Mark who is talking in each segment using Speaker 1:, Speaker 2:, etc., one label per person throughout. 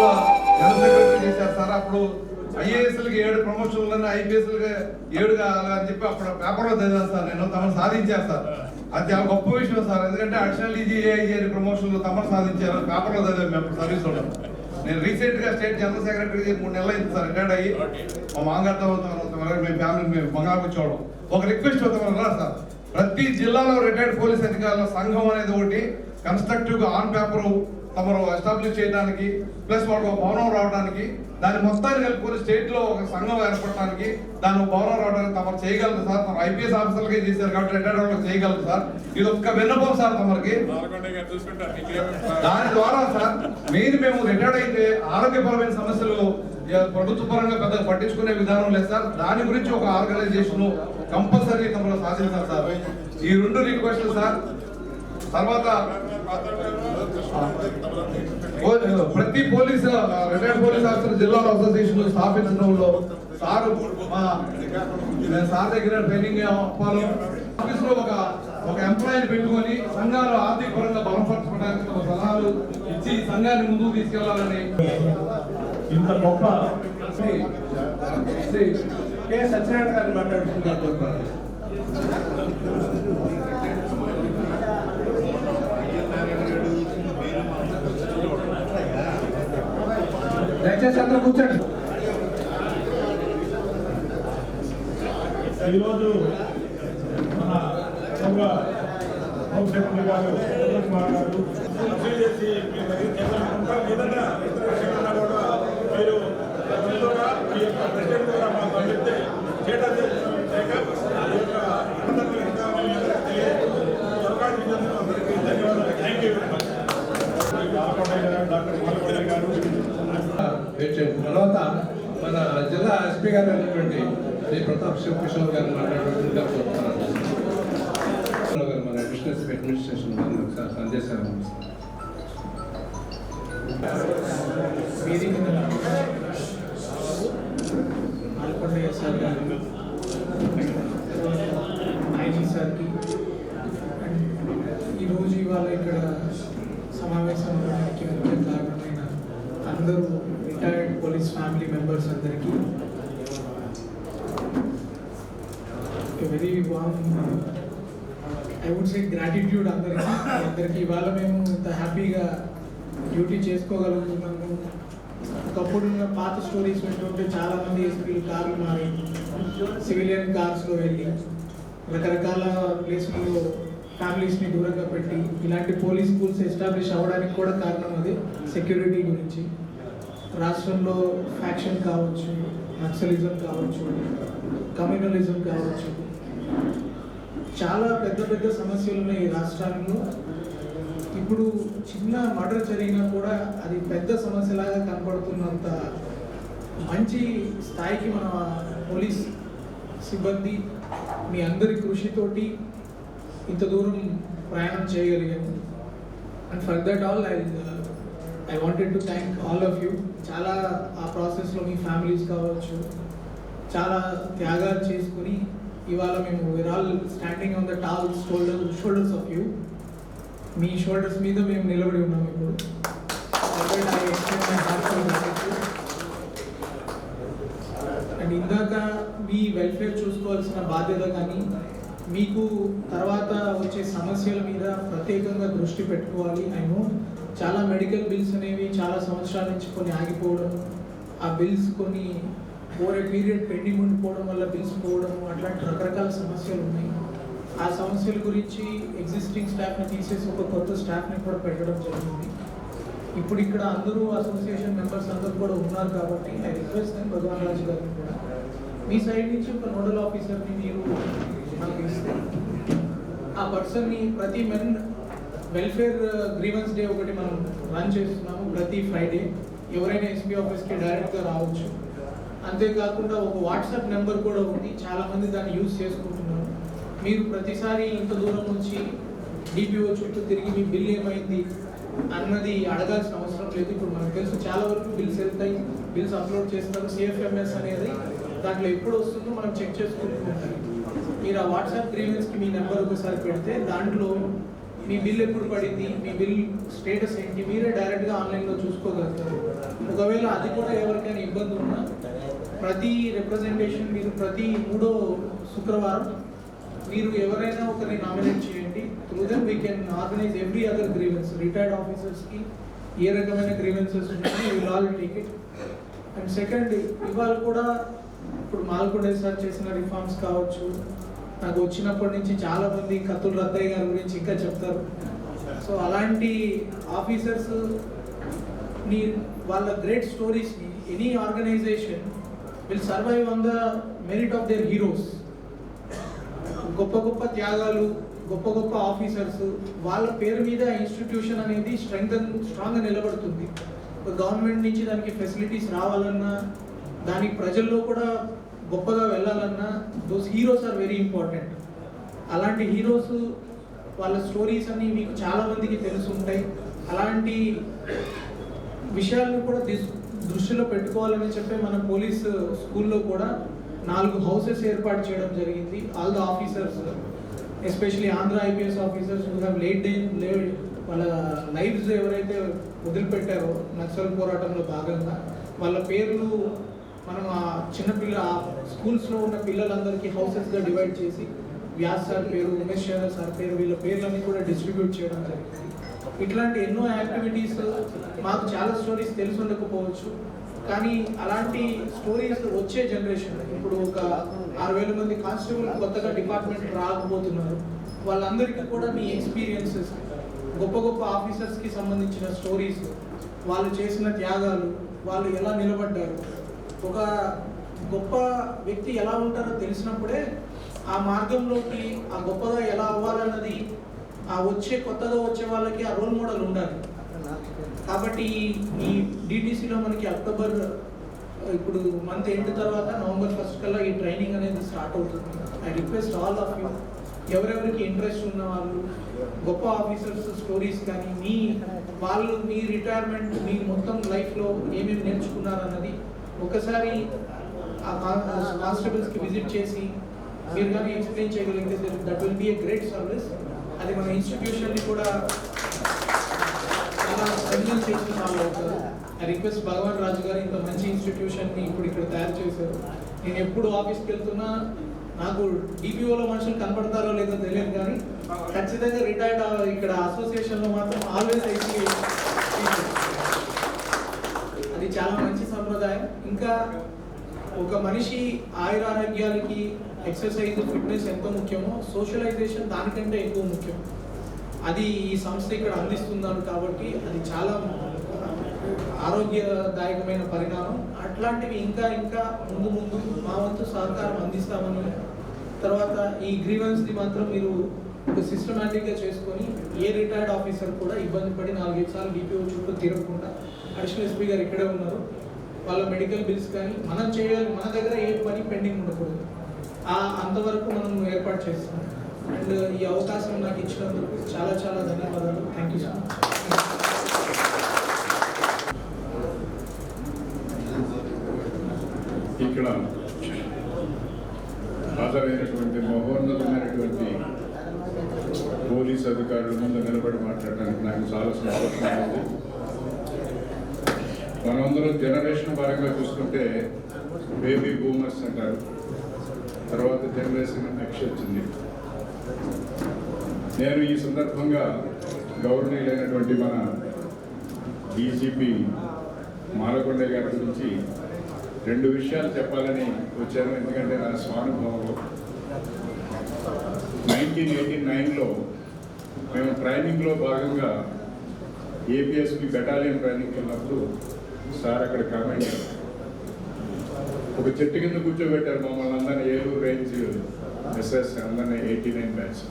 Speaker 1: సంవత్సరాల general secretary చేశారు sir. అప్పుడు ఐఏఎస్లకి 7 ప్రమోషన్లు, ఐపీఎస్లకి 7 కావాలని చెప్పి అప్పుడు పేపర్లో చదివాను సార్. నేను తమను సాధించారు సార్. అది చాలా గొప్ప విషయం సార్. ఎందుకంటే అడిషనల్ ఈజీ ప్రమోషన్లు తమను సాధించారు. పేపర్లో చదివాను మేము అప్పుడు సర్వీస్ ఉండడం. నేను రీసెంట్ గా స్టేట్ జనరల్ సెక్రటరీ 3 నెలలు అయింది సార్ రిటైర్డ్ అయ్యి. మా మామగారితో మేము ఫ్యామిలీ మేము బంగారు వచ్చేవాళ్ళం. ఒక రిక్వెస్ట్ అవుతాం సార్, ప్రతి జిల్లాలో రిటైర్డ్ పోలీస్ అధికారుల సంఘం అనేది ఒకటి కన్స్ట్రక్టివ్ గా ఆన్ పేపర్ తమరు ఎస్టాబ్లిష్ చేయడానికి, ప్లస్ వాళ్ళకి ఒక భవనం రావడానికి, దాని మొత్తాన్ని కలుపుకొని స్టేట్ లో ఒక సంఘం ఏర్పడటానికి, దాని భవనం రావడానికి తమరు చేయగలరు సార్. తమ ఐపీఎస్ ఆఫీసర్లకే చేశారు కాబట్టి రిటైర్డ్ వాళ్ళకి చేయగలరు సార్. ఇది ఒక్క విన్నపం సార్ తమరికి. దాని ద్వారా సార్ మెయిన్ మేము రిటైర్డ్ అయితే ఆరోగ్యపరమైన సమస్యలు ప్రభుత్వ పరంగా పెద్దగా పట్టించుకునే విధానం లేదు సార్. దాని గురించి ఒక ఆర్గనైజేషన్ కంపల్సరీ తమలో సాధించాలి సార్. ఈ 2 రిక్వెస్ట్లు సార్. తర్వాత ప్రతి పోలీస్ రిటైర్డ్ పోలీస్ ఆఫీసర్ జిల్లాలో అసోసియేషన్ స్థాపించడంలో సార్ సార్ దగ్గర ట్రైనింగ్ అవ్వాలి. ఆఫీస్ లో ఒక ఎంప్లాయీని పెట్టుకొని సంఘాలు ఆర్థిక పరంగా బలపరచడానికి సలహాలు ఇచ్చి సంఘాన్ని ముందుకు తీసుకెళ్లాలని
Speaker 2: ఇంత గొప్ప
Speaker 1: శ్రీ కె సత్యనారాయణ గారిని మాట్లాడుతున్నారు. దయచేసి అందరూ కూర్చోండి.
Speaker 2: ఈరోజు మన హోమ్ సెక్రటరీ గారు అప్పీల్ చేసి ఏదన్నా మీరు కూడా ఈ యొక్క ప్రెసిడెంట్ ద్వారా మాకు అందిస్తే చేయడం అందరికీ ధన్యవాదాలు. Thank you very much. Doctor Malakonda గారు.
Speaker 3: తర్వాత మన జిల్లా ఎస్పీ గారు అయినటువంటి శ్రీ ప్రతాప్ శివ కిషోర్ గారు మాట్లాడుతుందిగా కోరుతున్నాను. మన బిజినెస్ అడ్మినిస్ట్రేషన్ ఒకసారి సందేశాలు
Speaker 4: మాలకొండ సార్ గారు, ఐజీ సార్కి ఈరోజు ఇవాళ ఇక్కడ సమావేశం అవ్వడానికి ముఖ్య కారణమైన అందరూ రిటైర్డ్ పోలీస్ ఫ్యామిలీ మెంబర్స్ అందరికీ very warm I would say gratitude అందరికీ ఇవాళ మేము ఇంత హ్యాపీగా డ్యూటీ చేసుకోగలుగుతున్నాము. ఒకప్పుడు పాత స్టోరీస్ వింటుంటే చాలామంది ఎస్పీలు కార్లు మారి సివిలియన్ కార్స్లో వెళ్ళి రకరకాల ప్లేస్లలో ఫ్యామిలీస్ని దూరంగా పెట్టి ఇలాంటి పోలీస్ స్కూల్స్ ఎస్టాబ్లిష్ అవ్వడానికి కూడా కారణం అది సెక్యూరిటీ గురించి. రాష్ట్రంలో ఫ్యాక్షన్ కావచ్చు, నక్సలిజం కావచ్చు, కమ్యూనలిజం కావచ్చు, చాలా పెద్ద పెద్ద సమస్యలు ఉన్నాయి ఈ రాష్ట్రాల్లో. ఇప్పుడు చిన్న మర్డర్ జరిగినా కూడా అది పెద్ద సమస్యలాగా కనపడుతున్నంత మంచి స్థాయికి మన పోలీస్ సిబ్బంది మీ అందరి కృషితోటి ఇంత దూరం ప్రయాణం చేయగలిగాము. And for that all I wanted to thank all of you. చాలా ఆ ప్రాసెస్లో మీ ఫ్యామిలీస్ కావచ్చు చాలా త్యాగాలు చేసుకుని ఇవాళ మేము we are all standing on the tall shoulders of you. మీ షోల్డర్స్ మీద మేము నిలబడి ఉన్నాము ఇప్పుడు. అండ్ ఇందాక మీ వెల్ఫేర్ చూసుకోవాల్సిన బాధ్యత కానీ మీకు తర్వాత వచ్చే సమస్యల మీద ప్రత్యేకంగా దృష్టి పెట్టుకోవాలి. అయినో చాలా మెడికల్ బిల్స్ అనేవి చాలా సంవత్సరాల నుంచి కొన్ని ఆగిపోవడం, ఆ బిల్స్ కొన్ని ఓవర్ ఏ పీరియడ్ పెండింగ్ ఉండిపోవడం వల్ల బిల్స్ పోవడం, అట్లాంటి రకరకాల సమస్యలు ఉన్నాయి. ఆ సమస్యల గురించి ఎగ్జిస్టింగ్ స్టాఫ్ని తీసేసి ఒక కొత్త స్టాఫ్ని కూడా పెట్టడం జరిగింది. ఇప్పుడు ఇక్కడ అందరూ అసోసియేషన్ మెంబర్స్ అందరూ కూడా ఉన్నారు కాబట్టి ఐ రిక్వెస్ట్ భగవాన్ రాజు గారిని కూడా మీ సైడ్ నుంచి ఒక నోడల్ ఆఫీసర్ని మీరు మనకి ఇస్తే ఆ పర్సన్ని ప్రతి వెల్ఫేర్ గ్రీవెన్స్ డే ఒకటి మనం రన్ చేస్తున్నాము ప్రతి ఫ్రైడే. ఎవరైనా ఎస్పీ ఆఫీస్కి డైరెక్ట్గా రావచ్చు. అంతేకాకుండా ఒక వాట్సాప్ నెంబర్ కూడా ఉంది, చాలామంది దాన్ని యూజ్ చేసుకుంటున్నారు. మీరు ప్రతిసారి ఇంత దూరం నుంచి డిపిఓ చుట్టూ తిరిగి మీ బిల్ ఏమైంది అన్నది అడగాల్సిన అవసరం లేదు. ఇప్పుడు మనకు తెలుసు చాలా వరకు బిల్స్ వెళ్తాయి, బిల్స్ అప్లోడ్ చేస్తారు. సిఎఫ్ఎంఎస్ అనేది దాంట్లో ఎప్పుడు వస్తుందో మనం చెక్ చేసుకుంటూ ఉంటాం. మీరు ఆ వాట్సాప్ గ్రీవెన్స్కి మీ నెంబర్ ఒకసారి పెడితే దాంట్లో మీ బిల్ ఎప్పుడు పడింది, మీ బిల్ స్టేటస్ ఏంటి, మీరే డైరెక్ట్గా ఆన్లైన్లో చూసుకోగలుగుతారు. ఒకవేళ అది కూడా ఎవరికైనా ఇబ్బంది ఉన్నా ప్రతి రిప్రజెంటేషన్ మీరు ప్రతి 3వ శుక్రవారం మీరు ఎవరైనా ఒకరిని నామినేట్ చేయండి. Through them we can organize every other grievance. Retired ఆఫీసర్స్కి ఏ రకమైన గ్రీవెన్సెస్ ఉన్నాయో will all take it. And second, ఇవాళ కూడా ఇప్పుడు మాల్కొండ సార్ చేసిన రిఫార్మ్స్ కావచ్చు, నాకు వచ్చినప్పటి నుంచి చాలా మంది కత్తుల రత్తయ్య గారి గురించి ఇంకా చెప్తారు. సో అలాంటి ఆఫీసర్స్ ని వాళ్ళ గ్రేట్ స్టోరీస్ని any organization will survive on the merit of their heroes. గొప్ప గొప్ప త్యాగాలు, గొప్ప గొప్ప ఆఫీసర్స్, వాళ్ళ పేరు మీద ఇన్స్టిట్యూషన్ అనేది స్ట్రాంగ్గా నిలబడుతుంది. గవర్నమెంట్ నుంచి దానికి ఫెసిలిటీస్ రావాలన్నా, దానికి ప్రజల్లో కూడా గొప్పగా వెళ్ళాలన్నా those heroes are very important. అలాంటి హీరోస్ వాళ్ళ స్టోరీస్ అన్ని మీకు చాలా మందికి తెలిసి ఉంటాయి. అలాంటి విషయాలను కూడా దృష్టిలో పెట్టుకోవాలని చెప్పి మన పోలీస్ స్కూల్లో కూడా 4 హౌసెస్ ఏర్పాటు చేయడం జరిగింది. All the officers, especially Andhra IPS officers who have laid వాళ్ళ లైఫ్స్ ఎవరైతే వదిలిపెట్టారో నక్సల్ పోరాటంలో భాగంగా, వాళ్ళ పేర్లు మనం ఆ చిన్నపిల్ల స్కూల్స్లో ఉన్న పిల్లలందరికీ హౌసెస్గా డివైడ్ చేసి వ్యాస్ సార్ పేరు, ఉమేష్ సార్ పేరు, వీళ్ళ పేర్లన్నీ కూడా డిస్ట్రిబ్యూట్ చేయడం జరిగింది. ఇట్లాంటి ఎన్నో యాక్టివిటీస్, మాకు చాలా స్టోరీస్ తెలిసి ఉండకపోవచ్చు, కానీ అలాంటి స్టోరీస్ వచ్చే జనరేషన్, ఇప్పుడు ఒక 6,000 మంది కానిస్టేబుల్ కొత్తగా డిపార్ట్మెంట్ రాకపోతున్నారు, వాళ్ళందరికీ కూడా మీ ఎక్స్పీరియన్సెస్, గొప్ప గొప్ప ఆఫీసర్స్కి సంబంధించిన స్టోరీస్, వాళ్ళు చేసిన త్యాగాలు, వాళ్ళు ఎలా నిలబడ్డారు, ఒక గొప్ప వ్యక్తి ఎలా ఉంటారో తెలిసినప్పుడే ఆ మార్గంలోకి ఆ గొప్పగా ఎలా అవ్వాలన్నది ఆ కొత్తగా వచ్చే వాళ్ళకి ఆ రోల్ మోడల్ ఉండాలి. కాబట్టి ఈ డిటిసిలో మనకి అక్టోబర్ ఇప్పుడు మంత్ ఎండ్ తర్వాత నవంబర్ 1 కల్లా ఈ ట్రైనింగ్ అనేది స్టార్ట్ అవుతుంది. I request all of you, ఎవరెవరికి ఇంట్రెస్ట్ ఉన్న వాళ్ళు, గొప్ప ఆఫీసర్స్ స్టోరీస్ కానీ మీ రిటైర్మెంట్, మీ మొత్తం లైఫ్లో ఏమేమి నేర్చుకున్నారన్నది ఒకసారి ఆ కానిస్టేబుల్స్కి విజిట్ చేసి మీరు కానీ ఎక్స్ప్లెయిన్ చేయగలిగితే that will be a great service. అది మన ఇన్స్టిట్యూషన్ని కూడా చాలా స్ట్రెంథెన్ చేసిన వాళ్ళు అవుతారు. ఐ రిక్వెస్ట్ భగవాన్ రాజు గారు ఇంత మంచి ఇన్స్టిట్యూషన్ని ఇప్పుడు ఇక్కడ తయారు చేశారు. నేను ఎప్పుడు ఆఫీస్కి వెళ్తున్నా నాకు డిపిఓలో మనుషులు కనపడతారో లేదో తెలియదు, కానీ ఖచ్చితంగా రిటైర్డ్ ఇక్కడ అసోసియేషన్లో మాత్రం ఆల్వేస్ ఐసీ, అది చాలా మంచి సంప్రదాయం. ఇంకా ఒక మనిషి ఆయురారోగ్యాలకి ఎక్సర్సైజ్, ఫిట్నెస్ ఎంతో ముఖ్యమో సోషలైజేషన్ దానికంటే ఎక్కువ ముఖ్యం. అది ఈ సంస్థ ఇక్కడ అందిస్తున్నారు కాబట్టి అది చాలా ఆరోగ్యదాయకమైన పరిణామం. అట్లాంటివి ఇంకా ఇంకా ముందు మా వంతు సహకారం అందిస్తామని, తర్వాత ఈ గ్రీవెన్స్ని మాత్రం మీరు ఒక సిస్టమేటిక్గా చేసుకొని ఏ రిటైర్డ్ ఆఫీసర్ కూడా ఇబ్బంది పడి 4-5 సార్లు డిపిఓ చుట్టూ తిరగకుండా, అడిషనల్ ఎస్పీ గారు ఇక్కడే ఉన్నారు, వాళ్ళ మెడికల్ బిల్స్ కానీ మనం చేయాలి, మన దగ్గర ఏ పని పెండింగ్ ఉండకూడదు, అంతవరకు మనం ఏర్పాటు చేస్తాం. అండ్ ఈ అవకాశం నాకు ఇచ్చినందుకు చాలా చాలా ధన్యవాదాలు. Thank you so much.
Speaker 2: ఇక్కడ హాజరైనటువంటి మహోన్నతమైనటువంటి పోలీస్ అధికారుల ముందు నిలబడి మాట్లాడడానికి నాకు చాలా సంతోషంగా ఉంది. మనమందరం జనరేషన్ పరంగా చూసుకుంటే బేబీ బూమర్స్ అంటారు, తర్వాత జనరేషన్ నెక్స్ట్ వచ్చింది. నేను ఈ సందర్భంగా గౌరవనీయులైనటువంటి మన డీజీపీ మాలకొండ గారి గురించి 2 విషయాలు చెప్పాలని వచ్చాను. ఎందుకంటే నా స్వానుభవంలో 1989లో మేము ట్రైనింగ్లో భాగంగా ఏపీఎస్పీ బెటాలియన్ ట్రైనింగ్ వెళ్ళినప్పుడు సార్ అక్కడ కామెంట్ ఒక చెట్టు కింద కూర్చోబెట్టారు మమ్మల్ని అందరినీ, ఏలూరు రేంజ్ ఎస్ఎస్ అందరినీ 89 బ్యాచ్.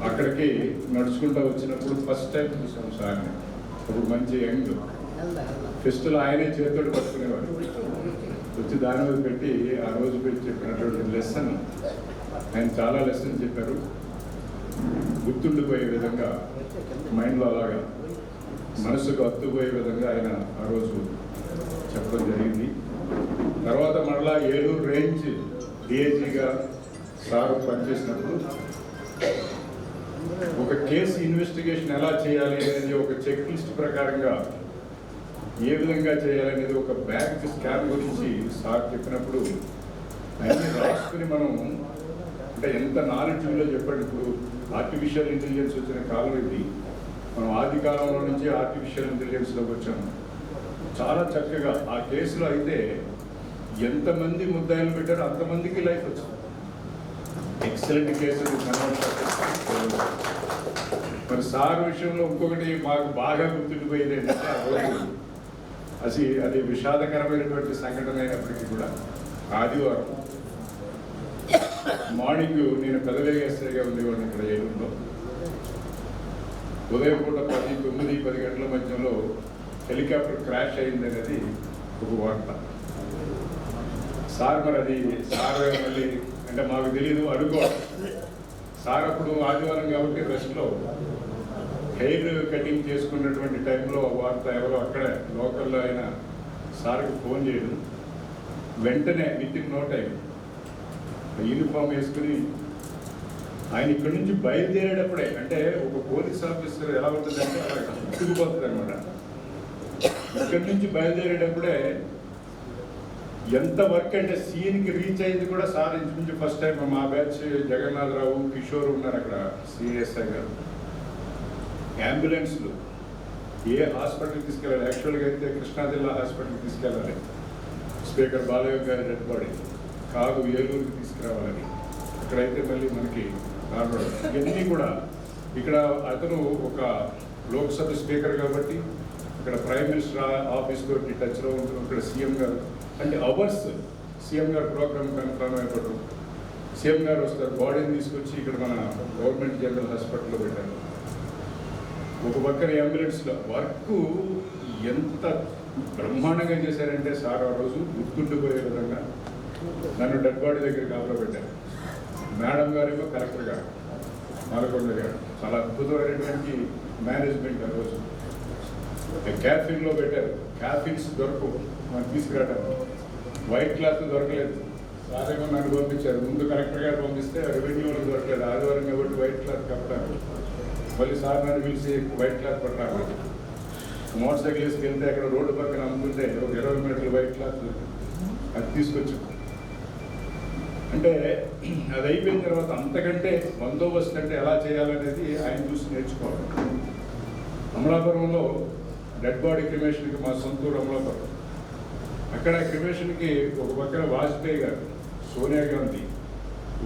Speaker 2: అక్కడికి నడుచుకుంటూ వచ్చినప్పుడు ఫస్ట్ టైం చూసాం సార్ని. ఒక మంచి యంగ్ ఫెస్టులు ఆయనే చేతుడు పట్టుకునేవాడు, వచ్చి దాని మీద పెట్టి ఆ రోజు పెట్టి చెప్పినటువంటి లెసన్, ఆయన చాలా లెసన్ చెప్పారు, గుర్తుండిపోయే విధంగా, మైండ్లో అలాగా మనసుకు అత్తుపోయే విధంగా ఆయన ఆ రోజు చెప్పడం జరిగింది. తర్వాత మరలా ఏలూరు రేంజ్ డిఐజీగా సార్ పనిచేసినప్పుడు ఒక కేసు ఇన్వెస్టిగేషన్ ఎలా చేయాలి అనేది ఒక చెక్ లిస్ట్ ప్రకారంగా ఏ విధంగా చేయాలనేది ఒక బ్యాంక్ స్కామ్ గురించి సార్ చెప్పినప్పుడు అన్ని రాసుకుని మనం అంటే ఎంత నాలెడ్జ్లో చెప్పండి. ఇప్పుడు ఆర్టిఫిషియల్ ఇంటెలిజెన్స్ వచ్చిన కాలం ఇది. మనం ఆది కాలంలో నుంచి ఆర్టిఫిషియల్ ఇంటెలిజెన్స్లోకి వచ్చాము. చాలా చక్కగా ఆ కేసులో అయితే ఎంతమంది ముద్దాయిలు పెట్టారో అంతమందికి లైఫ్ వచ్చింది. Excellent case. మరి సార్ విషయంలో ఇంకొకటి మాకు బాగా గుర్తుండిపోయింది ఏంటంటే ఆ రోజు అది విషాదకరమైనటువంటి సంఘటన అయినప్పటికీ కూడా ఆదివారం మార్నింగ్ నేను పెదవేగేస్తగా ఉండేవాడిని ఇక్కడ ఏలూరులో. ఉదయం పూట 9-10 గంటల మధ్యలో హెలికాప్టర్ క్రాష్ అయింది అనేది ఒక వార్త. సార్ మరి అది సార్ మళ్ళీ అంటే మాకు తెలీదు అడుగుకోవాలి. సార్ అప్పుడు ఆదివారం కాబట్టి రెస్ట్లో హెయిర్ కటింగ్ చేసుకున్నటువంటి టైంలో వార్త ఎవరో అక్కడ లోకల్లో అయినా సార్కి ఫోన్ చేయడం, వెంటనే within no time uniform వేసుకుని ఆయన ఇక్కడి నుంచి బయలుదేరేటప్పుడే అంటే ఒక పోలీస్ ఆఫీసర్ ఎలా ఉంటుందంటే అలా తిరిగిపోతుంది అనమాట. ఇక్కడి నుంచి బయలుదేరేటప్పుడే ఎంత వర్క్ అంటే సీన్కి రీచ్ అయింది కూడా సార్ ఇంచుమించు ఫస్ట్ టైం మా బ్యాచ్ జగన్నాథరావు, కిషోర్ ఉన్నారు అక్కడ సిఎస్ఐ గారు. అంబులెన్స్లు ఏ హాస్పిటల్కి తీసుకెళ్ళాలి, యాక్చువల్గా అయితే కృష్ణా జిల్లా హాస్పిటల్కి తీసుకెళ్ళాలి. స్పీకర్ బాలయ్య గారి డెడ్ బాడీ కాదు ఏలూరుకి తీసుకురావాలని. ఇక్కడైతే మళ్ళీ మనకి రావడం ఇవన్నీ కూడా ఇక్కడ అతను ఒక లోక్సభ స్పీకర్ కాబట్టి ఇక్కడ ప్రైమ్ మినిస్టర్ ఆఫీస్ తోటి టచ్లో ఉంటుంది. ఇక్కడ సీఎం గారు అంటే అవర్స్ సీఎం గారు ప్రోగ్రామ్ కన్ఫర్మ్ అయిపోవడం. సీఎం గారు వస్తారు, బాడీని తీసుకొచ్చి ఇక్కడ మన గవర్నమెంట్ జనరల్ హాస్పిటల్లో పెట్టారు. ఒక పక్కన అంబులెన్స్లో వర్క్ ఎంత బ్రహ్మాండంగా చేశారంటే సార్ ఆ రోజు గుర్తుండిపోయే విధంగా నన్ను డెడ్ బాడీ దగ్గర కాపలా పెట్టారు. మేడం గారేమో కలెక్టర్ గారు, మాలకొండ గారు. చాలా అద్భుతమైనటువంటి మేనేజ్మెంట్. ఆ రోజు క్యాఫిన్లో పెట్టారు. క్యాఫిన్స్ దొరకవు మనం తీసుకురావడానికి. వైట్ క్లాత్ దొరకలేదు. సారేమో నన్ను పంపించారు. ముందు కలెక్టర్ గారు పంపిస్తే రెవెన్యూ వాళ్ళు దొరకలేదు. ఆదివారం కాబట్టి వైట్ క్లాత్ కప్పడానికి మళ్ళీ సార్ నన్ను పిలిచి వైట్ క్లాత్ పట్టాలి. మోటార్ సైకిల్ వేసుకెళ్తే అక్కడ రోడ్డు పక్కన అమ్ముతుంటే ఒక 20 మీటర్లు వైట్ క్లాత్ అది తీసుకొచ్చాం. అంటే అది అయిపోయిన తర్వాత అంతకంటే బందోబస్తు అంటే ఎలా చేయాలనేది ఆయన చూసి నేర్చుకోవాలి. అమలాపురంలో డెడ్ బాడీ క్రిమేషన్కి మా సొంతూరు అమలాపురం. అక్కడ క్రిమేషన్కి ఒక పక్కన వాజ్పేయి గారు, సోనియా గాంధీ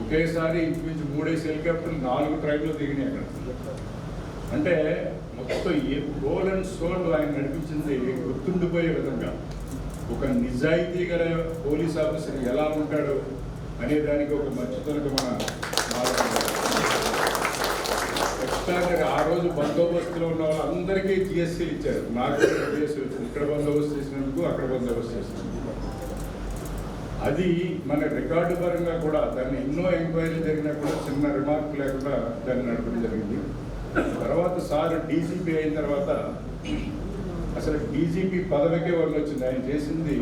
Speaker 2: ఒకేసారి ఇంచుమించు 3 హెలికాప్టర్లు 4 ట్రైన్లు దిగినాయి అక్కడ. అంటే మొత్తం ఏ గోల్ అండ్ సోల్ ఆయన నడిపించింది గుర్తుండిపోయే విధంగా. ఒక నిజాయితీ గల పోలీస్ ఆఫీసర్ ఎలా ఉంటాడో అనే దానికి ఒక మర్చితోనక మన ఎక్స్ట్రాగా ఆ రోజు బందోబస్తులో ఉన్న వాళ్ళందరికీ జిఎస్సీలు ఇచ్చారు. నాకు జిఎస్సీ వచ్చింది. ఇక్కడ బందోబస్తు చేసినందుకు, అక్కడ బందోబస్తు చేసినందుకు. అది మన రికార్డు పరంగా కూడా దాన్ని ఎన్నో ఎంక్వైరీ జరిగినా కూడా చిన్న రిమార్క్ లేకుండా దాన్ని నడపడం జరిగింది. తర్వాత సార్ డీజీపీ అయిన తర్వాత అసలు డీజీపీ పదవికే వచ్చింది. ఆయన చేసింది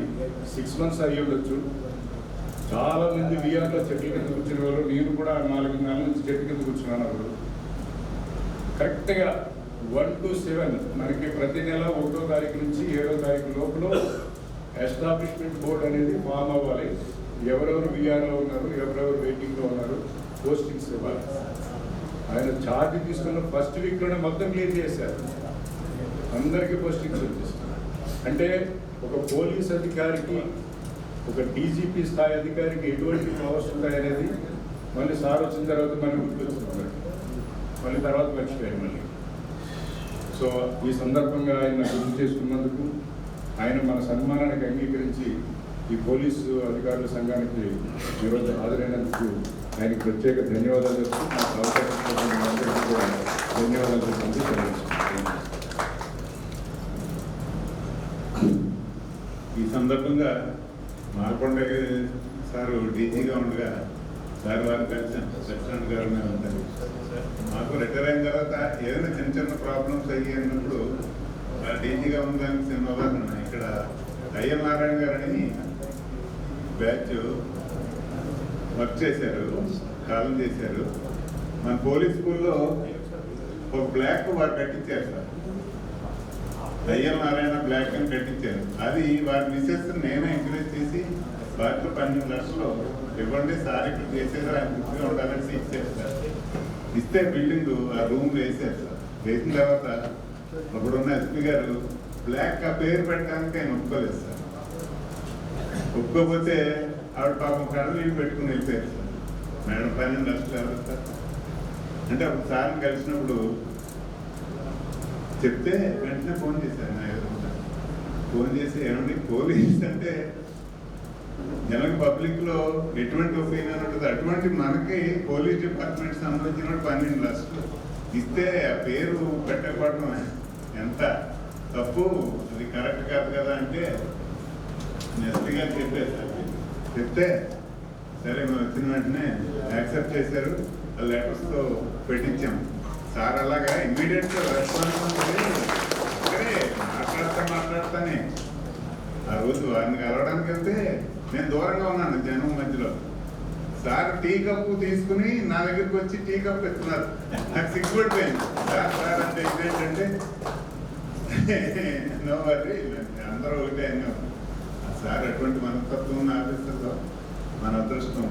Speaker 2: 6 months అయ్యి ఉండొచ్చు. చాలా మంది విఆర్లో చెట్ల కింద కూర్చునే వాళ్ళు. నేను కూడా 4 నెలల నుంచి చెట్టు కింద కూర్చున్నాను. అప్పుడు కరెక్ట్గా 1 to 7 మనకి ప్రతి నెల 1వ తారీఖు నుంచి 7వ తారీఖు లోపల ఎస్టాబ్లిష్మెంట్ బోర్డు అనేది ఫామ్ అవ్వాలి. ఎవరెవరు విఆర్లో ఉన్నారు, ఎవరెవరు వెయిటింగ్లో ఉన్నారు, పోస్టింగ్స్ ఇవ్వాలి. ఆయన ఛార్జ్ తీసుకున్న ఫస్ట్ వీక్లోనే మొత్తం క్లియర్ చేశారు. అందరికీ పోస్టింగ్స్ వచ్చేస్తారు. అంటే ఒక పోలీస్ అధికారికి, ఒక డీజీపీ స్థాయి అధికారికి ఎటువంటి పవర్స్ ఉంటాయనేది మళ్ళీ సార్ వచ్చిన తర్వాత మనం గుర్తొచ్చింది. మళ్ళీ తర్వాత మర్చిపోయాయి మళ్ళీ. సో ఈ సందర్భంగా ఆయన గుర్తు చేసుకున్నందుకు, ఆయన మన సన్మానానికి అంగీకరించి ఈ పోలీసు అధికారుల సంఘానికి ఈరోజు హాజరైనందుకు ఆయనకు ప్రత్యేక ధన్యవాదాలు చెప్తూ నాకు అవకాశం ధన్యవాదాలు చెప్తుంది.
Speaker 5: ఈ సందర్భంగా మాలకొండ సారు డీజీగా ఉండగా సార్ వారు ప్రెసిడెంట్ గారు ఉంటారు. మాకు రిటైర్ అయిన తర్వాత ఏదైనా చిన్న చిన్న ప్రాబ్లమ్స్ అయ్యినప్పుడు డీజీగా ఉండడానికి సినిమాగా ఇక్కడ అయ్య నారాయణ గారని బ్యాచ్ వర్క్ చేశారు, కాలం చేశారు. మన పోలీస్ స్కూల్లో ఒక బ్లాక్ వారు కట్టించారు సార్. అయ్యల్ నారాయణ బ్లాక్ అని కట్టించారు. అది వారి మిసెస్ నేనే ఎంకరేజ్ చేసి వాటిలో 12 లక్షలు ఇవ్వండి సార్ ఇక్కడ చేసేది ఆయన గుర్తుగా ఉండాలని ఇచ్చారు సార్. ఇస్తే బిల్డింగ్ ఆ రూమ్లో వేసారు సార్. వేసిన తర్వాత అప్పుడున్న ఎస్పీ గారు బ్లాక్ ఆ పేరు పెట్టడానికి ఆయన ఒప్పుకోలేదు సార్. ఒప్పుకోకపోతే ఆవిడ పాపం కడలు ఇల్లు పెట్టుకుని వెళ్ళిపోయారు సార్. మేడం 12 లక్షలు ఎవరు సార్ అంటే అప్పుడు సార్ని కలిసినప్పుడు చెప్తే వెంటనే ఫోన్ చేశారు నా ఎదురుగా. ఫోన్ చేసి ఏమండి పోలీస్ అంటే జనరల్ పబ్లిక్ లో ఎటువంటి ఒపీనియన్ ఉంటుంది, అటువంటి మనకి పోలీస్ డిపార్ట్మెంట్ సంబంధించిన 12 లక్షలు ఇస్తే ఆ పేరు పెట్టకపోవడం ఎంత తప్పు, అది కరెక్ట్ కాదు కదా అంటే ఎస్పీ గారు చెప్పారు సార్. చెప్తే సరే మేము వచ్చిన వెంటనే యాక్సెప్ట్ చేశారు. ఆ లెటర్స్తో పెట్టించాం సార్. అలాగా ఇమ్మీడియట్ రెస్పాన్స్ మాట్లాడతానే ఆ రోజు వారిని కలవడానికి వెళ్తే నేను దూరంగా ఉన్నాను జనం మధ్యలో. సార్ టీ కప్పు తీసుకుని నా దగ్గరికి వచ్చి టీ కప్పు ఇస్తున్నారు. నాకు సిగ్గుపడిపోయింది. సార్ అంటే ఇదేంటంటే నో వర్రీ అందరూ ఒకటే అని. సార్ అటువంటి మనస్తత్వం ఉన్న ఆఫీసర్లో మన అదృష్టం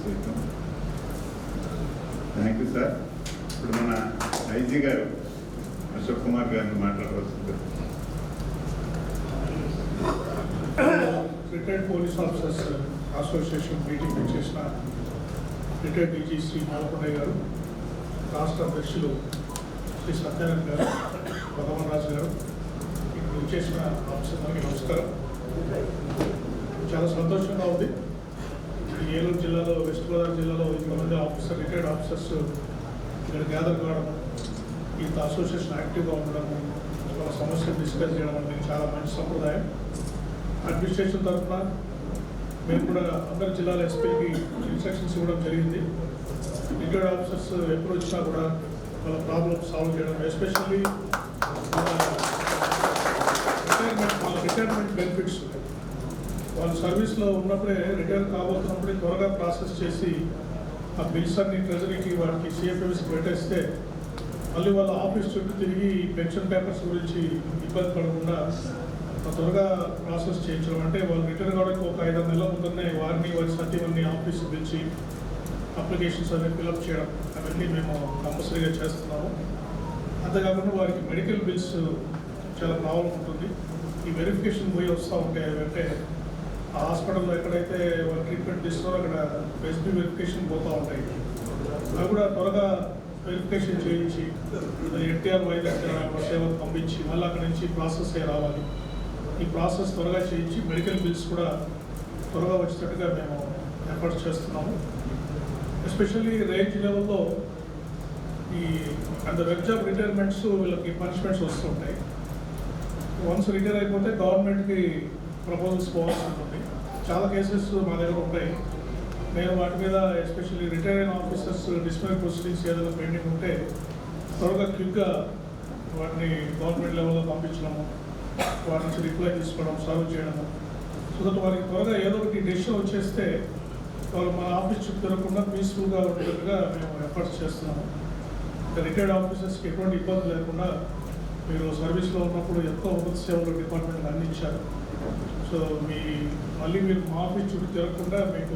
Speaker 5: చేయటం. Thank you sir. ఇప్పుడు మన ఐజీ గారు అశోక్ కుమార్ గారిని మాట్లాడవలసింది.
Speaker 6: Retired police officers association meeting చేసిన రిటైర్డ్ డీజీ శ్రీ మాలకొండయ్య గారు, రాష్ట్ర అధ్యక్షులు శ్రీ సత్యనారాయణ గారు, భగవాన్ రాజు గారు, ఇక్కడ చేసిన ఆఫీసర్లకి నమస్కారం. చాలా సంతోషంగా ఉంది. ఏలూరు జిల్లాలో, వెస్ట్ గోదావరి జిల్లాలో ఇంతమంది రిటైర్డ్ ఆఫీసర్స్ ఇక్కడ గ్యాదర్ కావడం, ఇంత అసోసియేషన్ యాక్టివ్గా ఉండడం, వాళ్ళ సమస్యలు డిస్కస్ చేయడం అనేది చాలా మంచి సంప్రదాయం. అడ్మినిస్ట్రేషన్ తరఫున మేము కూడా అందరి జిల్లాల ఎస్పీకి ఇన్స్ట్రక్షన్స్ ఇవ్వడం జరిగింది. రిటైర్డ్ ఆఫీసర్స్ ఎప్పుడు వచ్చినా కూడా వాళ్ళ ప్రాబ్లమ్ సాల్వ్ చేయడం, ఎస్పెషల్లీ రిటైర్మెంట్ బెనిఫిట్స్ వాళ్ళు సర్వీస్లో ఉన్నప్పుడే రిటైర్ కాబోతున్నప్పుడే త్వరగా ప్రాసెస్ చేసి ఆ బిల్స్ అన్ని ట్రెజరీకి వాటికి సిఎఫ్ఎస్కి పెట్టేస్తే మళ్ళీ వాళ్ళ ఆఫీస్ చుట్టూ తిరిగి పెన్షన్ పేపర్స్ గురించి ఇబ్బంది పడకుండా త్వరగా ప్రాసెస్ చేయించడం. అంటే వాళ్ళు రిటైర్ కావడానికి ఒక 5-6 నెలల ముందునే వారిని వారి సత్యవన్నీ ఆఫీస్కి పిలిచి అప్లికేషన్స్ అన్ని ఫిల్అప్ చేయడం అవన్నీ మేము కంపల్సరీగా చేస్తున్నాము. అంతేకాకుండా వారికి మెడికల్ బిల్స్ చాలా ప్రాబ్లం ఉంటుంది. ఈ వెరిఫికేషన్ పోయి వస్తూ ఉంటాయి. అంటే ఆ హాస్పిటల్లో ఎక్కడైతే వాళ్ళు ట్రీట్మెంట్ తీస్తున్నారో అక్కడ ఎస్పీ వెరిఫికేషన్ పోతూ ఉంటాయి. అవి కూడా త్వరగా వెరిఫికేషన్ చేయించి ఎన్టీఆర్ వైద్య సేవకు పంపించి మళ్ళీ అక్కడి నుంచి ప్రాసెస్ అయ్యి రావాలి. ఈ ప్రాసెస్ త్వరగా చేయించి మెడికల్ బిల్స్ కూడా త్వరగా వచ్చేటట్టుగా మేము ఎఫర్ట్స్ చేస్తున్నాము. ఎస్పెషల్లీ రేంజ్ లెవెల్లో ఈ అండ్ వెబ్జ్ ఆఫ్ రిటైర్మెంట్స్ వీళ్ళకి పనిష్మెంట్స్ వస్తుంటాయి. వన్స్ రిటైర్ అయిపోతే గవర్నమెంట్కి ప్రపోజల్స్ పోవాల్సి ఉంటుంది. చాలా కేసెస్ మా దగ్గర ఉంటాయి. మేము వాటి మీద ఎస్పెషల్లీ రిటైర్ అయిన ఆఫీసర్స్ డిస్మినల్ ప్రొసీడింగ్స్ ఏదైనా పెండింగ్ ఉంటే త్వరగా క్విక్గా వాటిని గవర్నమెంట్ లెవెల్లో పంపించడము, వాటి నుంచి రిప్లై తీసుకోవడం, సాల్వ్ చేయడము, సో దట్ వారికి త్వరగా ఏదో ఒకటి డెసిషన్ వచ్చేస్తే వాళ్ళు మన ఆఫీస్ చుట్టూ తిరగకుండా పీస్ఫుల్గా ఉండేట్టుగా మేము ఎఫర్ట్స్ చేస్తున్నాము. రిటైర్డ్ ఆఫీసర్స్కి ఎటువంటి ఇబ్బంది లేకుండా మీరు సర్వీస్లో ఉన్నప్పుడు ఎంతో ఉన్నత సేవలు డిపార్ట్మెంట్ అందించారు. సో మళ్ళీ మీరు మా ఆఫీస్ చుట్టూ తిరగకుండా మీకు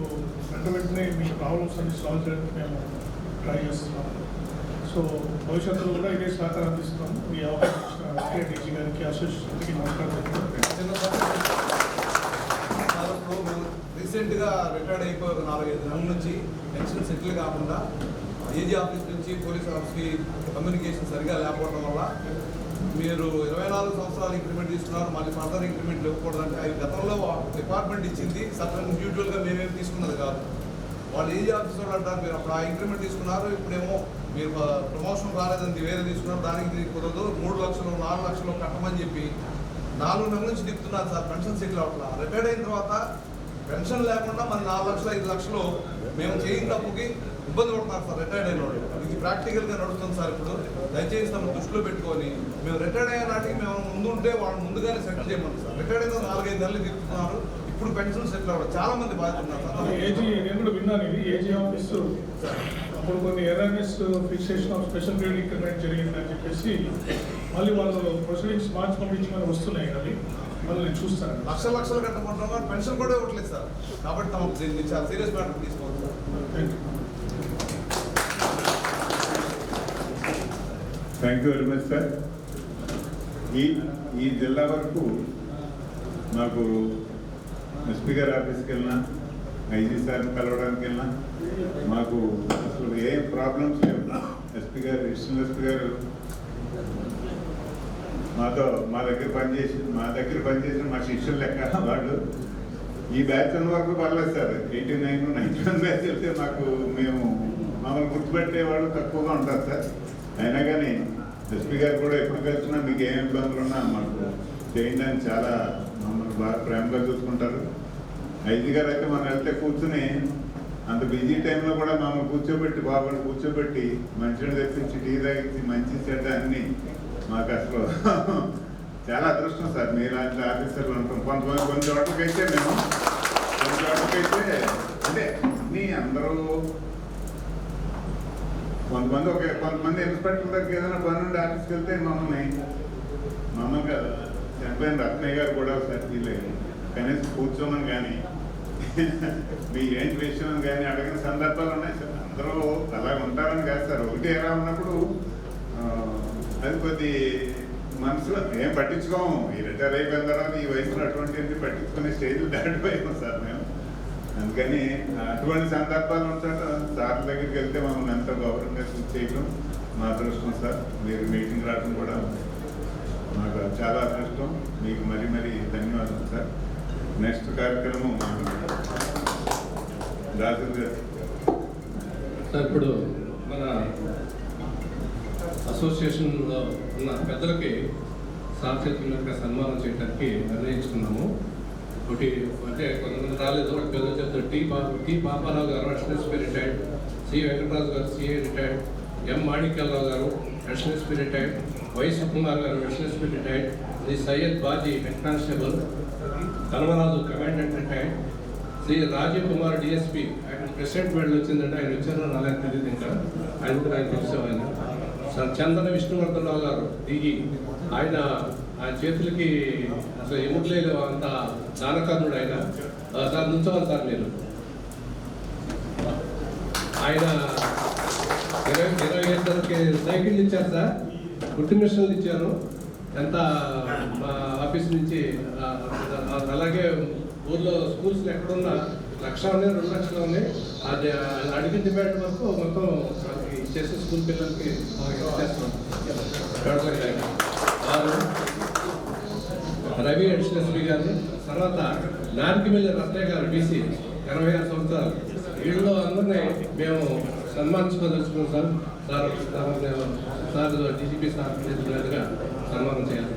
Speaker 6: వెంటనే మీ ప్రాబ్లమ్స్ అన్ని సాల్వ్ చేయడానికి మేము ట్రై చేస్తున్నాము. సో భవిష్యత్తులో కూడా ఇదే సహకారం అందిస్తున్నాము. మీ అవకాశం ఇచ్చిన డీజీ గారికి, అసోసియేషన్కి నమస్కారం.
Speaker 1: రీసెంట్గా రిటైర్డ్ అయిపోయి 4-5 నెలల నుంచి పెన్షన్ సెటిల్ కాకుండా ఏజీ ఆఫీస్ నుంచి పోలీస్ ఆఫీస్కి కమ్యూనికేషన్ సరిగా లేకపోవడం వల్ల మీరు 24 సంవత్సరాలు ఇంక్రిమెంట్ తీసుకున్నారు, మళ్ళీ ఫర్దర్ ఇంక్రిమెంట్ ఇవ్వకూడదంటే అవి గతంలో డిపార్ట్మెంట్ ఇచ్చింది సర్టన్ ఇండివిజువల్గా మేమేమి తీసుకున్నది కాదు. వాళ్ళు ఏజీ ఆఫీసర్ అంటారు మీరు అప్పుడు ఆ ఇంక్రిమెంట్ తీసుకున్నారు, ఇప్పుడేమో మీరు ప్రమోషన్ రాలేదని వేరే తీసుకున్నారు, దానికి కుదరదు 3 లక్షలు 4 లక్షలు కట్టమని చెప్పి 4 నెలల నుంచి తిప్పుతున్నారు సార్. పెన్షన్ సెటిల్ అవ్వట్లా. రిటైర్డ్ అయిన తర్వాత పెన్షన్ లేకుండా మన 4 లక్షలు 5 లక్షలు మేము చేయని తప్పుకి ఇబ్బంది పడుతున్నారు సార్ రిటైర్డ్ అయిన వాళ్ళు. ఇది ప్రాక్టికల్గా నడుస్తుంది సార్. ఇప్పుడు దయచేసి తమ దృష్టిలో పెట్టుకొని మేము రిటైర్డ్ అయ్యే నాటికి మేము ముందు ఉంటే వాళ్ళు ముందుగానే సెటిల్ చేయమని సార్. రిటైర్డ్ అయిన 4-5 నెలలు తిప్పుతున్నారు, ఇప్పుడు పెన్షన్ సెటిల్ అవ్వడం చాలా మంది బాధ్యత ఉన్నారు సార్.
Speaker 6: ఏజీ నేను కూడా విన్నాను. ఇది ఏజీ ఆఫీసు అప్పుడు కొన్ని erroneous fixation of special grade increment జరిగిందని చెప్పేసి మళ్ళీ వాళ్ళు ప్రొసీడింగ్స్ మార్చి పంపించమని వస్తున్నాయి అవి మళ్ళీ నేను చూస్తాను.
Speaker 1: లక్షలు కట్టమంటాం కానీ పెన్షన్ కూడా ఇవ్వట్లేదు సార్. కాబట్టి తమకు దీన్ని చాలా సీరియస్ మ్యాటర్ తీసుకోవాలి sir.
Speaker 5: Thank you very much sir. ఈ జిల్లా వరకు మాకు ఎస్పీ గారి ఆఫీస్కి వెళ్ళినా, ఐజీ సార్ని కలవడానికి వెళ్ళినా మాకు అసలు ఏం ప్రాబ్లమ్స్ లేవు. ఎస్పీ గారు, అడిషనల్ ఎస్పీ గారు మా దగ్గర పనిచేసిన మా శిష్యులు లెక్క వాళ్ళు. ఈ బ్యాచ్ ఉన్న వరకు పర్లేదు సార్. 89, 91 బ్యాచ్ వెళ్తే మమ్మల్ని గుర్తుపెట్టేవాళ్ళు తక్కువగా ఉంటారు సార్. అయినా కానీ ఎస్పీ గారు కూడా ఎప్పుడు కలిసినా మీకు ఏం ఇబ్బందులు ఉన్నా మాకు చేయడానికి చాలా మమ్మల్ని బాగా ప్రేమగా చూసుకుంటారు. ఐజీ గారు అయితే మనం వెళ్తే కూర్చుని అంత బిజీ టైంలో కూడా మమ్మల్ని కూర్చోబెట్టి మంచిని తెప్పించి టీ తాగించి మంచి చెడ్డ అన్ని మాకు అసలు చాలా అదృష్టం సార్. మీలాంటి ఆఫీసర్లు ఉంటాం. కొన్ని చోట్లకైతే అంటే అన్నీ అందరూ కొంతమంది ఇన్స్పెక్టర్ దగ్గర ఏదైనా పని నుండి ఆఫీస్కి వెళ్తే మమ్మల్ని కదా చనిపోయిన రత్నయ్య గారు కూడా ఒకసారి ఫీల్ అయ్యారు. కనీసం కూర్చోమని కానీ మీ ఏంటి విషయం కానీ అడిగిన సందర్భాలు ఉన్నాయి సార్. అందరూ అలాగ ఉంటారని కాదు సార్. ఒకటి ఎలా ఉన్నప్పుడు అది కొద్ది మనసులో ఏం పట్టించుకోము. ఈ రిటైర్ అయిపోయిన తర్వాత ఈ వయసులో అటువంటి పట్టించుకునే స్టేజ్లు దాటిపోయాము సార్ మేము. అందుకని అటువంటి సందర్భాలు ఉంటాక సార్ దగ్గరికి వెళ్తే మమ్మల్ని ఎంతో గౌరవంగా చేయడం మా అదృష్టం సార్. మీరు మీటింగ్ రావడం కూడా మాకు చాలా అదృష్టం. మీకు మరీ ధన్యవాదాలు సార్. నెక్స్ట్ కార్యక్రమం రాజు గారు
Speaker 3: సార్. ఇప్పుడు మన అసోసియేషన్లో ఉన్న పెద్దలకి సార్ చేతుల మీదుగా సన్మానం చేయడానికి నిర్ణయించుకున్నాము. ఒకటి అంటే కొంతమంది రాలేదు. ఒకటి పెద్దలు చెప్తారు. టి పాపారావు గారు additional SP retired, C Venkataraju గారు సిఐ రిటైర్డ్, ఎం మాణిక్యాలరావు గారు additional SP retired, Y Sukumar గారు additional SP retired, D Syed Baji head constable, Dharmaraju commandant retired, Shri Rajeev Kumar DSP. ఆయన ప్రెసిడెంట్ మెడల్ వచ్చిందంటే ఆయన వచ్చారో నాకు తెలియదు. ఇంకా ఆయన కూడా ఆయన తెలిసాం. ఆయన చందన విష్ణువర్ధనరావు గారు డిఈ. ఆయన చేతులకి అసలు ఎముకలేదు, అంత దానకర్ణుడు ఆయన. సార్ నుంచోవాలి సార్ మీరు. ఆయన 25 తరగతి సైకిల్ ఇచ్చారు సార్, గుర్తు మిషన్లు ఇచ్చారు. ఎంత మా ఆఫీస్ నుంచి. అలాగే ఊర్లో స్కూల్స్లో ఎక్కడున్నా 1,00,000 ఉన్నాయి, 2 లక్షలు ఉన్నాయి. అది అడిగిన డిమాండ్ వరకు మొత్తం ఇచ్చేసి స్కూల్ పిల్లలకి ఇచ్చేస్తాం. రవి అడిషనల్ ఎస్పీ గారు, తర్వాత నార్కిమిల్లి రత్నయ్య గారు బీసీ 86 సంవత్సరాలు. వీళ్ళలో అందరినీ మేము సన్మానించుకోదలుచుకున్నాం సార్. సార్ డీజీపీ సార్ చేతులుగా సన్మానం చేయాలి.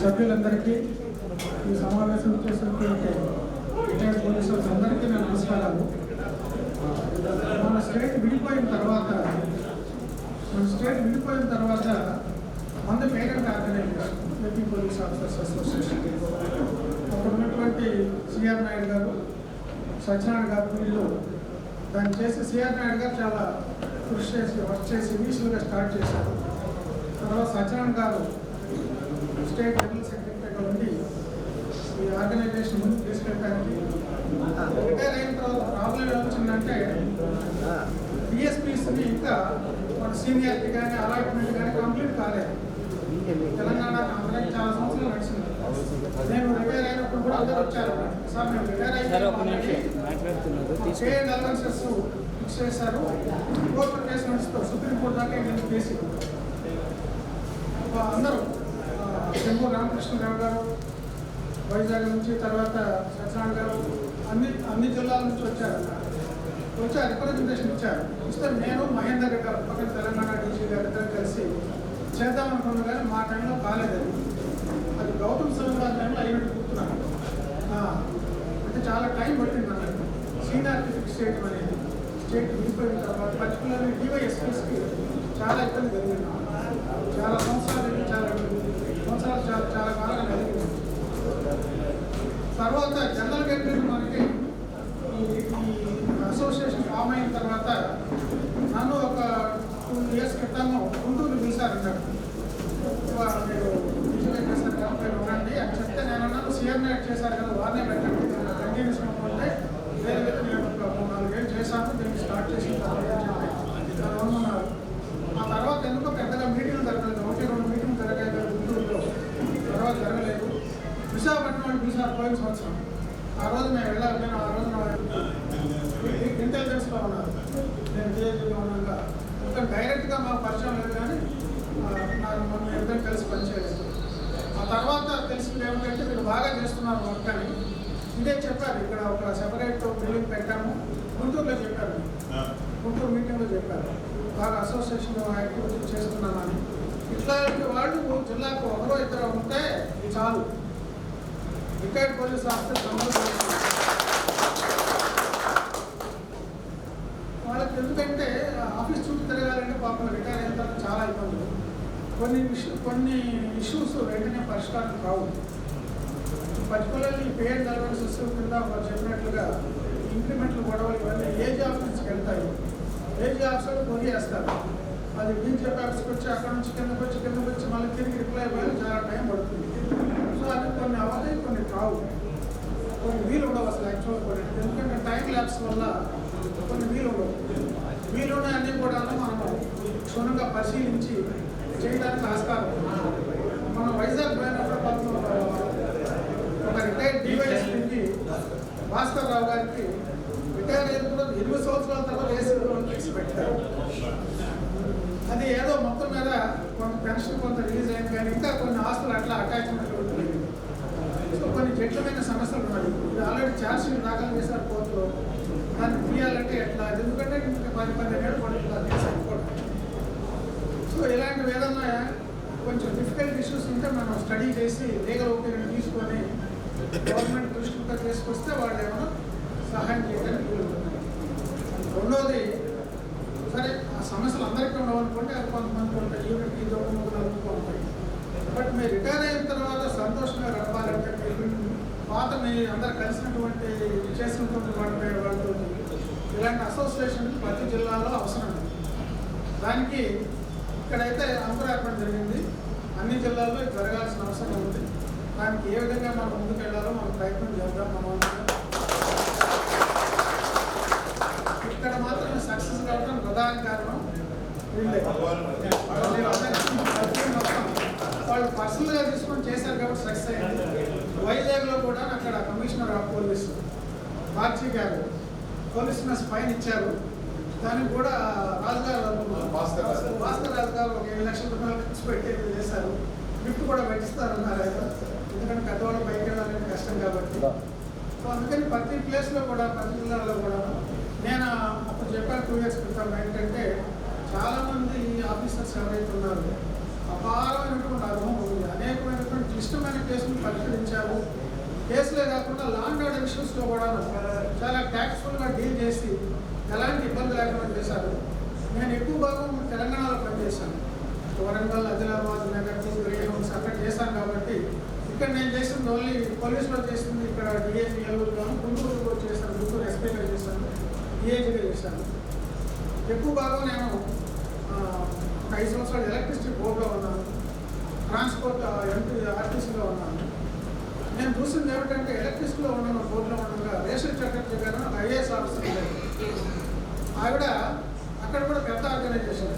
Speaker 4: సభ్యులందరికీ, ఈ సమావేశం చేసినటువంటి రిటైర్డ్ పోలీసులకు అందరికీ నా నమస్కారాలు. మన స్టేట్ విడిపోయిన తర్వాత మన parent organisation AP police officers association, అక్కడ ఉన్నటువంటి సిఆర్ నాయుడు గారు, సత్యనారాయణ గారు, వీళ్ళు దాన్ని చేసి సిఆర్ నాయుడు గారు చాలా కృషి చేసి వర్క్ చేసి ఇనీషియల్గా స్టార్ట్ చేశారు. తర్వాత సత్యనారాయణ గారు స్టేట్ జనరల్ సెక్రటరీగా ఉండి ఈ ఆర్గనైజేషన్ ముందుకు తీసుకెళ్ళడానికి రిటైర్ అయిన తర్వాత ప్రాబ్లం ఏమొచ్చిందంటే డిఎస్పీస్ని ఇంకా మన సీనియారిటీ కానీ అలాట్మెంట్ కానీ కంప్లీట్ కాలేదు. తెలంగాణ అందరికి చాలా సంవత్సరాలు నడిచింది. నేను రిటైర్ అయినప్పుడు కూడా అందరూ వచ్చారు, సార్ మేము రిటైర్ అయిపోయి అలవెన్సెస్ ఫిక్స్ చేశారు, కోర్టు కేసు నడుస్తారు, సుప్రీంకోర్టు దాకా నేను కేసు అందరూ చెంబూరు రామకృష్ణరావు గారు వైజాగ్ నుంచి, తర్వాత సత్యనారాయణ గారు అన్ని జిల్లాల నుంచి వచ్చారు రిప్రజెంటేషన్ ఇచ్చారు. ఇస్తే నేను మహేందర్ గారు పక్కన తెలంగాణ డీజీ గారు ఇద్దరు కలిసి చేద్దామనుకున్నా కానీ మా టైంలో కాలేదు. అది గౌతమ్ సభ టైంలో అయినట్టు కూర్చున్నాను. అంటే చాలా టైం పట్టింది అన్నట్టు సీనియారిటీ ఫిక్స్ చేయడం అనేది. స్టేట్ విడిపోయిన తర్వాత పర్టికులర్లీ డివైఎస్పీస్కి చాలా ఇబ్బంది కలిగింది. చాలా సంవత్సరాలు చాలా కాలంగా కలిగింది. తర్వాత జనరల్ సెక్రటరీ మనకి ఈ అసోసియేషన్ ఫామ్ అయిన తర్వాత నన్ను ఒక 2 years క్రితము గుంటూరు పిలిచారు. మీరు విజయవాడ చేశారు కదా, మీరు ఉండండి అని చెప్తే నేను అన్నాను, సిఆర్ నాయుడు చేశారు కదా వారినే పెట్టండి, కంటిన్యూస్ ఉంటే వేరే నేను 3-4 ఏళ్ళు చేశాను, దీన్ని స్టార్ట్ చేసిన తర్వాత ఉన్నారు. ఆ తర్వాత ఎందుకో పెద్దగా మీటింగ్లు జరగలేదు, 1-2 మీటింగ్లు జరగలేదు గుంటూరులో, తర్వాత జరగలేదు. విశాఖపట్నం వాళ్ళు పిలిచారు పోయిన సంవత్సరం. ఆ రోజు మేము వెళ్ళాలి. నేను ఆ రోజు ఇంటెలిజెన్స్లో ఉన్నాను, నేను డిఐజీలో ఉన్నాక ఇంకా డైరెక్ట్గా మాకు పరిచయం లేదు, కానీ మనం ఇద్దరు కలిసి పనిచేయలేదు. ఆ తర్వాత తెలిసింది ఏమిటంటే మీరు బాగా చేస్తున్నారు వర్క్ అని ఇదే చెప్పారు. ఇక్కడ ఒక సెపరేట్ బిల్డింగ్ పెట్టాము, గుంటూరులో చెప్పారు, గుంటూరు మీటింగ్లో చెప్పారు, బాగా అసోసియేషన్ యాక్టివిటీ చేస్తున్నామని. ఇట్లాంటి వాళ్ళు జిల్లాకు ఒకరో ఇద్దరు ఉంటే చాలు. రిటైర్డ్ పోలీస్ ఆఫీసర్ వాళ్ళకి ఎందుకంటే ఆఫీస్ చుట్టూ తిరగాలంటే పాపం రిటైర్ అయిన తర్వాత చాలా ఇబ్బందులు. కొన్ని ఇష్యూస్ వెంటనే పరిష్కారం కావు. పర్టికులర్లీ పేడ్ అలవెన్సెస్ కింద వాళ్ళు చెప్పినట్లుగా ఇంక్రిమెంట్లు గొడవలు ఇవన్నీ ఏజ్ ఆఫీస్కి వెళ్తాయి. ఏజ్ ఆఫీసర్ కొనియేస్తారు. అది డీజీ ఆఫీస్కి వచ్చి అక్కడ నుంచి కిందకి వచ్చి మళ్ళీ తిరిగి రిప్లై అవ్వాలి, చాలా టైం పడుతుంది. సో అది కొన్ని అవ్వాలి, కొన్ని కావు, కొన్ని వీలు ఉండవు అసలు యాక్చువల్ కూడా. ఎందుకంటే టైం ల్యాబ్స్ వల్ల కొన్ని వీలు ఉండవు. వీలున్న అన్నీ కూడా మనము క్షుణ్ణంగా పరిశీలించి చేయడానికి ఆస్కారం. మనం వైజాగ్ పోయినప్పుడు ఒక రిటైర్డ్ డివైఎస్పీకి భాస్కర్ రావు గారికి రిటైర్ అయిన కూడా 8 సంవత్సరాల తర్వాత ఏసీ పెట్టారు. అది ఏదో మొత్తం మీద కొంత పెన్షన్ కొంత రిలీజ్ అయింది, కానీ ఇంకా కొన్ని ఆస్తులు అట్లా అటాచ్మెంట్ ఉంటుంది. సో కొన్ని జటిలమైన సమస్యలు ఉన్నాయి. ఇది ఆల్రెడీ ఛార్జ్ షీట్ దాఖలు చేశారు కోర్టులో. దాన్ని తీయాలంటే ఎట్లా, ఎందుకంటే ఇంకా 10-15 ఏళ్ళు పడుతుంది కేసు అయిపోవడం. సో ఇలాంటివి ఏదన్నా కొంచెం డిఫికల్ట్ ఇష్యూస్ ఉంటే మనం స్టడీ చేసి లీగల్ ఒపీనియన్ తీసుకొని గవర్నమెంట్ దృష్టిగా తీసుకొస్తే వాళ్ళు ఏమైనా సహాయం చేయడానికి వీలుంటుంది. రెండోది, సరే ఆ సమస్యలు అందరికీ ఉండవనుకోండి, అది కొంతమంది ఉంటాయి, యూనిట్కి ఉంటాయి. బట్ మీరు రిటైర్ అయిన తర్వాత సంతోషంగా గడపాలంటే పాత మీ అందరు కలిసినటువంటి చేసినటువంటి వాళ్ళతో ఇలాంటి అసోసియేషన్ ప్రతి జిల్లాలో అవసరం. దానికి ఇక్కడైతే అంకురార్పణ జరిగింది, అన్ని జిల్లాల్లో జరగాల్సిన అవసరం ఉంది. దానికి ఏ విధంగా మనం ముందుకు వెళ్ళాలో మనం ప్రయత్నం చేద్దాం. మనం ఇక్కడ మాత్రం సక్సెస్ కావడం ప్రధాన కారణం వీళ్ళే. వాళ్ళు పర్సనల్గా తీసుకొని చేశారు కాబట్టి సక్సెస్ అయింది. వైజాగ్లో కూడా అక్కడ కమిషనర్ ఆఫ్ పోలీస్ బాక్షి గారు పోలీస్ మెస్ పైన ఇచ్చారు. దానికి కూడా రాజుగారు భాస్కర్ రాజు గారు ఒక 7 లక్షల రూపాయలు ఖర్చు పెట్టి చేశారు. గిఫ్ట్ కూడా పెట్టిస్తారన్నారు, ఎందుకంటే పెద్దవాళ్ళు బయట వెళ్ళాలంటే కష్టం కాబట్టి. సో అందుకని ప్రతి ప్లేస్లో కూడా ప్రతి జిల్లాలో కూడా నేను అప్పుడు చెప్పాను 2 years క్రితం ఏంటంటే చాలామంది ఆఫీసర్స్ ఎవరైతే ఉన్నారో అపారమైనటువంటి అనుభవం ఉంది. అనేకమైనటువంటి క్లిష్టమైన కేసులు పరిష్కరించారు. కేసులే కాకుండా లా అండ్ ఆర్డర్ ఇష్యూస్లో కూడా చాలా ట్యాక్స్ఫుల్గా డీల్ చేసి ఎలాంటి ఇబ్బంది లేకుండా చేశారు. నేను ఎక్కువ భాగం తెలంగాణలో పనిచేశాను. వరంగల్, ఆదిలాబాద్, నగర్, గ్రీహౌన్స్ అక్కడ చేశాను కాబట్టి ఇక్కడ నేను చేసింది ఓన్లీ పోలీసులో చేసింది. ఇక్కడ డిఏజీ ఎలుగురుగాను, గుంటూరులో చేశాను, గుంటూరు ఎస్పీగా చేశాను, డిఏజీగా చేశాను. ఎక్కువ భాగం నేను 5 సంవత్సరాలు ఎలక్ట్రిసిటీ బోర్డులో ఉన్నాను, ట్రాన్స్పోర్ట్ ఆర్టీసీలో ఉన్నాను. నేను చూసింది ఏమిటంటే ఎలక్ట్రిసిటీలో ఉన్న బోర్డులో ఉండగా రేషన్ చట్టర్జీ గారు ఐఏఎస్ ఆఫీసర్ ఉండేది. ఆవిడ అక్కడ కూడా పెద్ద ఆర్గనైజేషన్.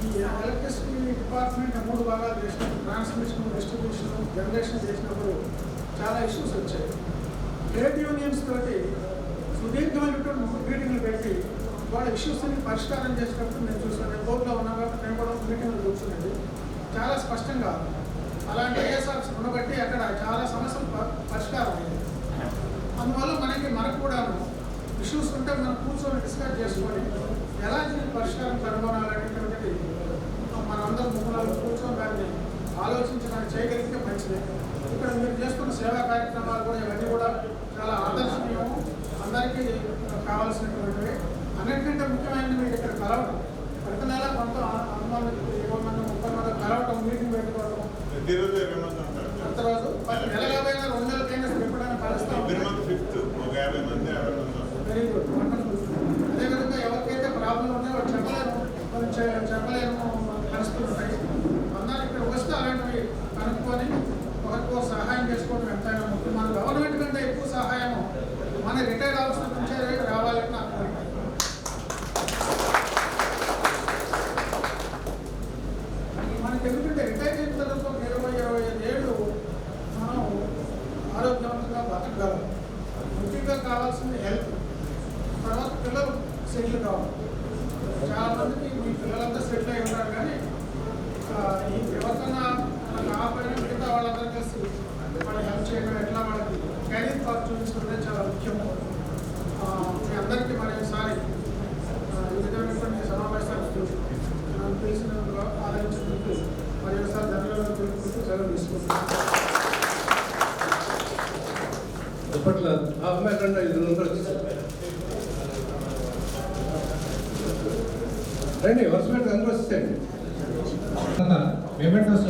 Speaker 4: ఈ ఎలక్ట్రిసిటీ డిపార్ట్మెంట్ 3 భాగాలు చేసినప్పుడు ట్రాన్స్మిషన్, డిస్ట్రిబ్యూషన్, జనరేషన్ చేసినప్పుడు చాలా ఇష్యూస్ వచ్చాయి. ట్రేడ్ యూనియన్స్ తోటి సుదీర్ఘమైనటువంటి మీటింగ్లు పెట్టి వాళ్ళ ఇష్యూస్ని పరిష్కారం చేసినప్పుడు నేను చూసాను. నేను బోర్డులో ఉన్నాను కాబట్టి నేను కూడా మీటింగ్లు కూర్చున్నది. చాలా స్పష్టంగా అలాంటి ఐఎస్ఆర్స్ ఉండబట్టి అక్కడ చాలా సమస్యలు పరిష్కారం అయ్యాయి. అందువల్ల మనకు కూడాను ఇష్యూస్ ఉంటే మనం కూర్చొని డిస్కస్ చేసుకొని ఎలా దీనికి పరిష్కారం కనుగొనాలనేటువంటిది మనందరం ముగ్గురు కూర్చొని దాన్ని ఆలోచించడానికి చేయగలిగితే మంచిది. ఇక్కడ మీరు చేస్తున్న సేవా కార్యక్రమాలు కూడా ఇవన్నీ కూడా చాలా ఆదర్శనీయము, అందరికీ కావాల్సినటువంటివి. అన్నింటికంటే ముఖ్యమైనది మీరు ఇక్కడ కలవడం. ప్రతి నెల కొంత అనుమానం 20 మంది 30 మంది కలవటం, మీటింగ్ పెట్టుకోవడం. ప్రతిరోజు నెల 50 2 నెలలకైనా ఎప్పుడైనా కలుస్తాం. Very good, wonderful. అదేవిధంగా ఎవరికైతే ప్రాబ్లం ఉన్నాయో వాళ్ళు చెప్పలేము పరిస్థితులు అందరూ ఇక్కడ వస్తే అలాంటివి కనుక్కొని ఒకరికో సహాయం చేసుకోవడం ఎంతైనా ముఖ్యం. మన గవర్నమెంట్ కంటే ఎక్కువ సహాయం మన రిటైర్డ్ ఆఫీసర్ నుంచే రావాలని నాకు కోరిక. మనకి ఎందుకంటే రిటైర్ అయిన తర్వాత 20-25 ఏళ్ళు మనం ఆరోగ్యవంతంగా బతకగలం. ముఖ్యంగా కావాల్సింది హెల్త్. తర్వాత పిల్లలు సెటిల్ కావాలి. చాలా మందికి మీ పిల్లలంతా సెటిల్ అయి ఉంటారు, కానీ ఈ ఎవరికన్నా మనకు ఆపైన మిగతా వాళ్ళందరూ కలిసి వాళ్ళకి హెల్ప్ చేయడం, ఎట్లా వాళ్ళకి కెరీర్ ఆపర్చునిటీస్ ఉండేది చాలా ముఖ్యము. మీ అందరికీ మరోసారి ఈ విధమైనటువంటి సమావేశాలకు నన్ను తెలిసినందుకు ఆదరించినందుకు మరోసారి ధన్యవాదాలు తెలుపుకుంటూ సెలవు తీసుకుంటున్నాను.
Speaker 3: అప్పట్లో ఆ అమ్మాయి 2-5 రోజులు వచ్చేసారు. రండి, వరుస పెట్టి అందరూ వచ్చేయండి.
Speaker 7: మెమెంటోస్